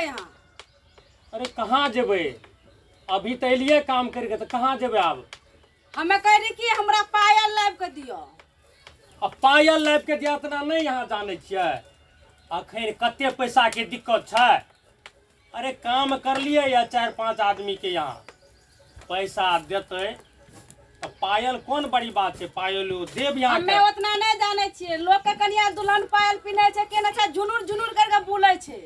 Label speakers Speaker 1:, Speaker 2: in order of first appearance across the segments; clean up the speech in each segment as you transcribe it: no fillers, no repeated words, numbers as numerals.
Speaker 1: छियै यहाँ?
Speaker 2: अरे कहाँ जेबै? अभी तो एलिए काम करके, तो कहाँ जेबै आब?
Speaker 1: हमें कह रही कि हमरा पायल लाइब के दियो।
Speaker 2: अब पायल लाइब के दिया तना नहीं यहाँ जाने छियै? अखन कते पैसा के दिक्कत छै। अरे काम कर लिए या 4-5 आदमी के यहाँ पैसा देते तो पायल कौन बड़ी बात है? पायल देव यहाँ
Speaker 1: हमें उतना नहीं जाने छियै। लोग के कनिया दुल्हन पायल पिन्हे छै, केना छै झुनुर झुनुर करके बुलै छै।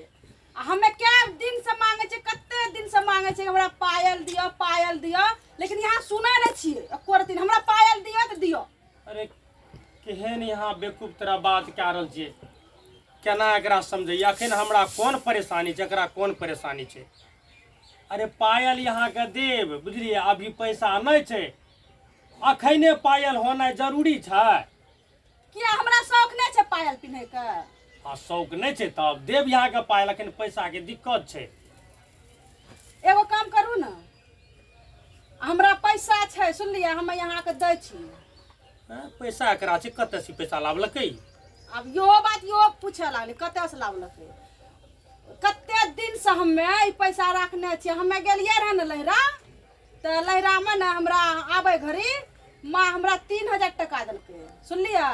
Speaker 1: हमें क्या दिन से मांगे छै, कते दिन से मांगे छै हमरा पायल दियो, पायल दियो, लेकिन यहाँ सुनै नहीं छियै एको दिन। हमरा पायल दियो तो दियो।
Speaker 2: अरे केहन यहाँ बेवकूफ तरह बात कह रहल छियै, केना एकरा समझे? अखन हमरा कोन परेशानी छै, एकरा कोन परेशानी छै? अरे पायल यहाँ के देव, बुझलिए? अभी पैसा नहीं छै, अखने पायल होना जरूरी छै।
Speaker 1: किया हमरा शौक नहीं छै पायल पिन्हे के?
Speaker 2: हाँ, शौक नहीं छै तब देव यहाँ के पायल। अखन पैसा के दिक्कत छै।
Speaker 1: एगो काम करू ना, हमरा पैसा छै सुनलिए, हम यहाँ के दै छी।
Speaker 2: पैसा एकरा छै, कते से पैसा लावलकै?
Speaker 1: अब यो बात यो पूछे लागले कते से लावलकै। कते दिन से हमे ई पैसा रखने छियै। हमे गेलिए रहे न लहरा, तो लहरा में ना हमरा आबे घड़ी माँ हमरा 3000 टका देलकै, सुनलिए।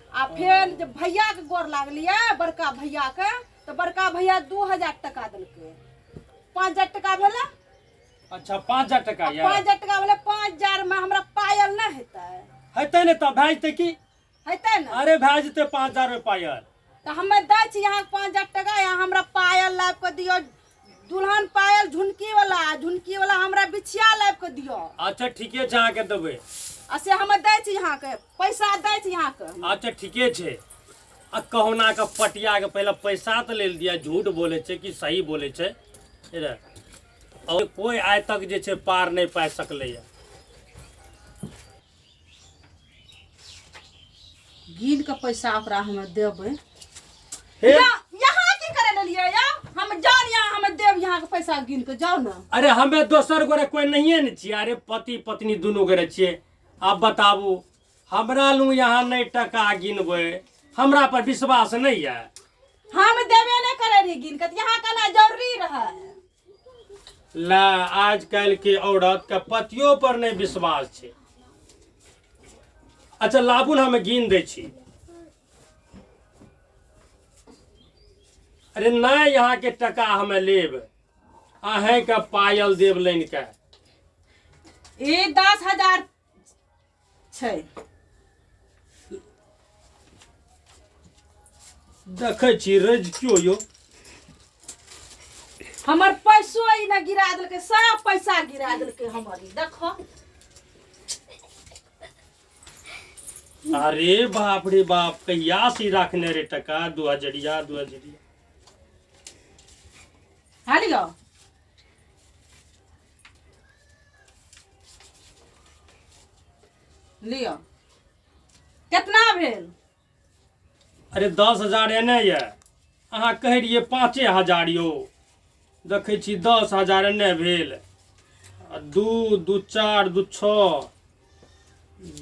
Speaker 1: आ फिर जब भैया के गोर लागलिए, बड़का भैया के, तो बड़का भैया 2000 टका देलकै। 5000 टका भेले।
Speaker 2: अच्छा 5000 टका या?
Speaker 1: 5000 टका भेले। 5000 में हमरा पायल नहीं हेतै?
Speaker 2: हेतै ने तब भेजतै की?
Speaker 1: हेतै ना?
Speaker 2: अरे भेजतै 5000 में पायल।
Speaker 1: तो हमें दै छी यहाँ 5000 टका। यहाँ हमरा पायल लाइब के दियो, दुल्हन पायल झुनकी वाला हमरा बिछिया लाइब के दियो।
Speaker 2: अच्छा ठीके छै, अहाँ के देबै।
Speaker 1: से हमें दै छी यहाँ के पैसा दै छी यहाँ के।
Speaker 2: अच्छा ठीके छै। आ कहुना के पटिया के पहले पैसा तो ले दिया। झूठ बोले छै कि सही बोले छै? और कोई आइ तक जे छै पार नहीं पा सकले है।
Speaker 1: गिन के पैसा ओकरा हमें देबै।
Speaker 2: हे?
Speaker 1: यहाँ की करे लिए या? हम जान यहाँ हमें देव यहाँ के पैसा गिन के जाओ ना।
Speaker 2: अरे हमें दोसर गोरे कोई नहीं न छियै। अरे पति पत्नी दुनू गोरे छियै। आप बताबू, हमरा लू यहाँ नहीं टका गिनबै, हमरा पर विश्वास नहीं है।
Speaker 1: हम देवे नहीं करे रही गिन के, यहाँ कहना जरूरी रहे।
Speaker 2: ला आजकल के औरत के पतियों पर नहीं विश्वास छै। अच्छा लाबुन हमें गिन दै छी। अरे नहीं यहाँ के टका हमें लेब, अहें के पायल देव लाइन के।
Speaker 1: ये 10,000 छै।
Speaker 2: देखे छी रज क्यों यो?
Speaker 1: हमर पैसो ई ना गिरा देलकै, सब पैसा गिरा देलकै हमर। ई देखो।
Speaker 2: अरे बाप रे बाप, कहिया से रखने रे टका? 2000
Speaker 1: हाँ लियो। लियो। कितना भेल?
Speaker 2: अरे 10,000 एने ये, अहाँ कह रहिए 5,000 यो। देखे छी 10,000 एने भेल। 2 2 4 2 6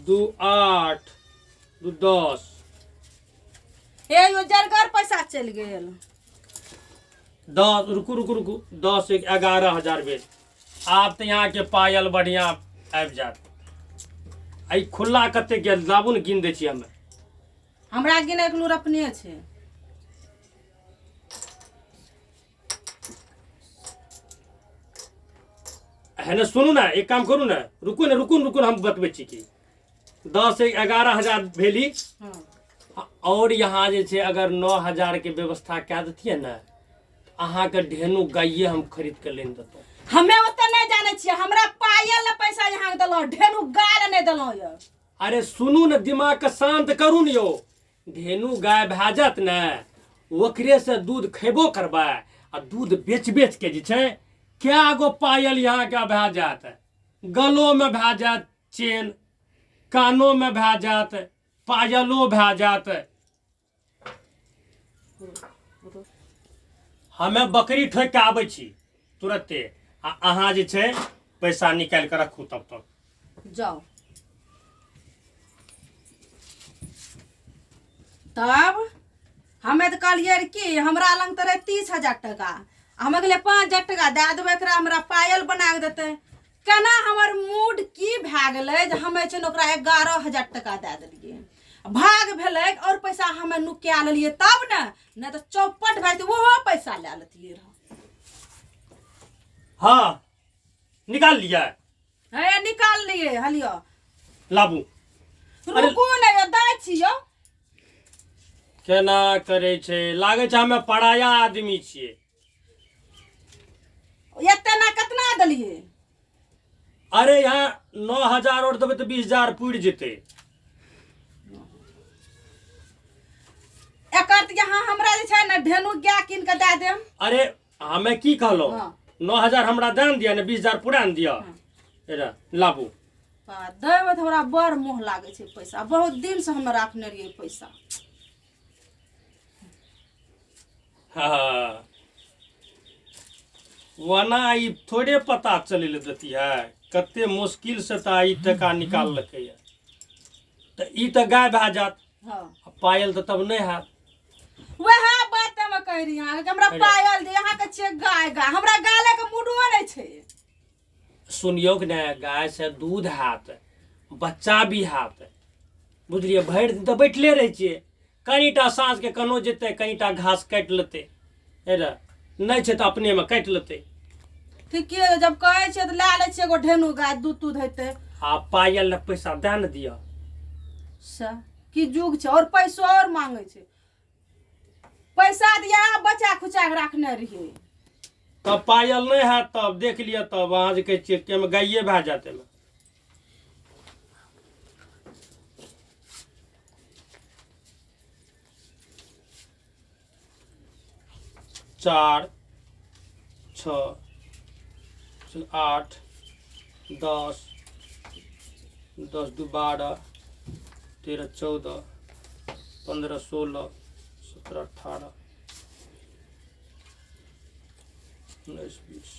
Speaker 2: 2 8 2 10।
Speaker 1: हे यो जरगर पैसा चल गेल।
Speaker 2: 10 रुकू 10 1 11,000 भेल। आप तो यहाँ के पायल बढ़िया आबि जात। आई खुला कते गेल लाबू ने गिन दै छी हमें।
Speaker 1: हमरा गिने के लूर अपने छै।
Speaker 2: है ना, सुनू ना, एक काम करू ना, रुकू ना, हम बतबै छी कि 10 1 11,000 भेली।
Speaker 1: हाँ।
Speaker 2: और यहाँ जे छै अगर 9,000 के व्यवस्था कह देतिए ना, अहाँ के ढेनू गाये हम खरीद के लेन देतौ।
Speaker 1: हमें ओते नहीं जाने छियै। हमरा पायल ले पैसा यहाँ के देलो, ढेनू गाय नहीं देलो ये।
Speaker 2: अरे सुनू ना, दिमाग के शांत करू न यो। धेनु गाय भए जात ने, ओकरे से दूध खेबो करबै, आ दूध बेच बेच के जे छै क्या गो पायल यहाँ के भए जात। गलो में भए जात चेन, कानो में भए जात, पायलो भए जात। हमें बकरी ठोक के आबै छी तुरंते, आ अहाँ जे छै पैसा निकाल के रखू तब तक।
Speaker 1: जाओ। तब हमें तो कहलिए कि हमरा लंग तो रहे 30,000 टका, हमे कहलिए 5,000 टका दे देबै एकरा हमरा पायल बना के देतै। केना हमर मूड की भए गेलै जे हमे छै ने ओकरा 11,000 टका दे देलियै। भाग भेलै और पैसा हमे नुका लेलियै तब ने, नहीं तो चौपट भए जेतै ओहो पैसा ले लेतियै रह।
Speaker 2: हाँ निकाल लिया
Speaker 1: हे निकाल लिए हलियो
Speaker 2: लाबू।
Speaker 1: रुकू नहीं दै छियो।
Speaker 2: केना करे छै, लागे छै हमे पराया आदमी छियै।
Speaker 1: एते ना कितना देलियै?
Speaker 2: अरे यहाँ 9,000 और देबै तो 20,000 पुरि जेतै।
Speaker 1: एकर त यहाँ हमरा जे छै ने ढेनू गाय कीन के दे देम।
Speaker 2: अरे हमे की कहलो,
Speaker 1: हाँ।
Speaker 2: 9,000 हमरा दान दिया ने 20,000 पुरान दिया। एरा लाबू।
Speaker 1: देबै तऽ हमरा बड़ मोह लागे छै पैसा, बहुत दिन से हमे राखने रहियै पैसा।
Speaker 2: हाँ वना ई थोड़े पता चले ले देती है, कते मुश्किल से तो ई टका निकाललकै है। तो ई तो गाय भए जात,
Speaker 1: हाँ
Speaker 2: पायल तो तब नहीं हैत।
Speaker 1: वह बात हम कह रही अहाँ कि हमरा पायल दे, अहाँ के छियै गाय गाय, हमरा गाले के मुडो नहीं छै।
Speaker 2: सुनियो ने गाय से दूध हैत, बच्चा भी हैत, बुझलिए। भरि दिन तो बैठले रहे छियै, कनीटा साँझ के कनो जेतै, कनीटा घास काटि लेतै, एरा नहीं छै तो अपने में काटि लेतै।
Speaker 1: ठीके है, जब कहे छियै तो लै ले छियै एगो ढेनू गाय, दूध दूध हेतै।
Speaker 2: आ पायल ले पैसा दे न दिया।
Speaker 1: की जुग छै, और पैसो और मांगे छै। पैसा दिया बचा खुचा के रखने रहिए।
Speaker 2: तब पायल नहीं है तब देख लिया, तब अहाँ जे कहै छियै कि गाये भए जाते में। चार 6 8 10 10 2 12 13 14 15 16 17 18 19 20।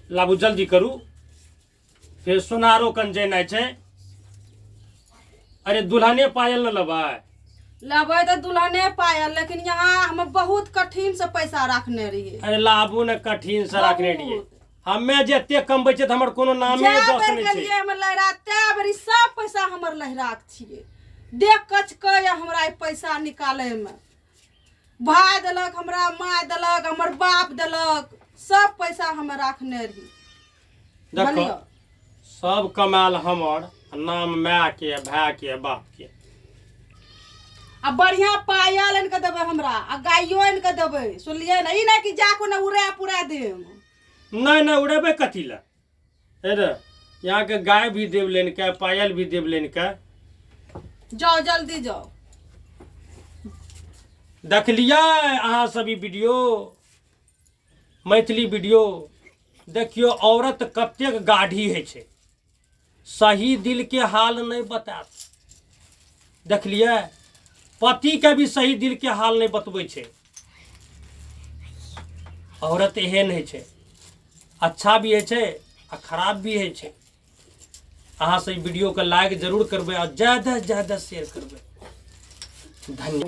Speaker 2: लाबू जल्दी करू, फिर सोनारो कन जेनाइ छै। अरे दुल्हने पायल न लेबै?
Speaker 1: लेबै तो दुल्हने पायल, लेकिन यहाँ हम बहुत कठिन से पैसा रखने रहिए।
Speaker 2: अरे लाबू ने कठिन से रखने रहिए। हमे जते कमबै छियै त हमर कोनो नामे जस
Speaker 1: बेर
Speaker 2: नहीं
Speaker 1: गेलिए
Speaker 2: छै।
Speaker 1: हम लहरा तै बेरी सब पैसा हमर लहराक छिए। देख कच के या हमरा ई पैसा निकाले में भाई देलक, हमरा माय देलक, हमर बाप देलक, सब पैसा हम रखने रही।
Speaker 2: देखो सब कमाल हमर, नाम माय के, भाई के, बाप के।
Speaker 1: आ बढ़िया पायल आनि के देबै हमरा, आ गाइयो आनि के देबै, सुनलिए ना। ई नहीं कि जाको ना उड़ा पुरा देम।
Speaker 2: नहीं नहीं उड़ेबे कथी ला। अरे यहाँ के गाय भी देव लेन के, पायल भी देव लेन के।
Speaker 1: जाओ जल्दी जाओ।
Speaker 2: देख लिया अहाँ सभी वीडियो, मैथिली वीडियो देखियो। औरत कतेक गाढ़ी है छै, सही दिल के हाल नहीं बतात। देख लिया पति के भी सही दिल के हाल नहीं बतबै छै। औरत एहन है छै, अच्छा भी है छै आ खराब भी है छै। अहाँ से वीडियो के लाइक जरूर करबै और ज्यादा से ज्यादा शेयर करबै। धन्यवाद।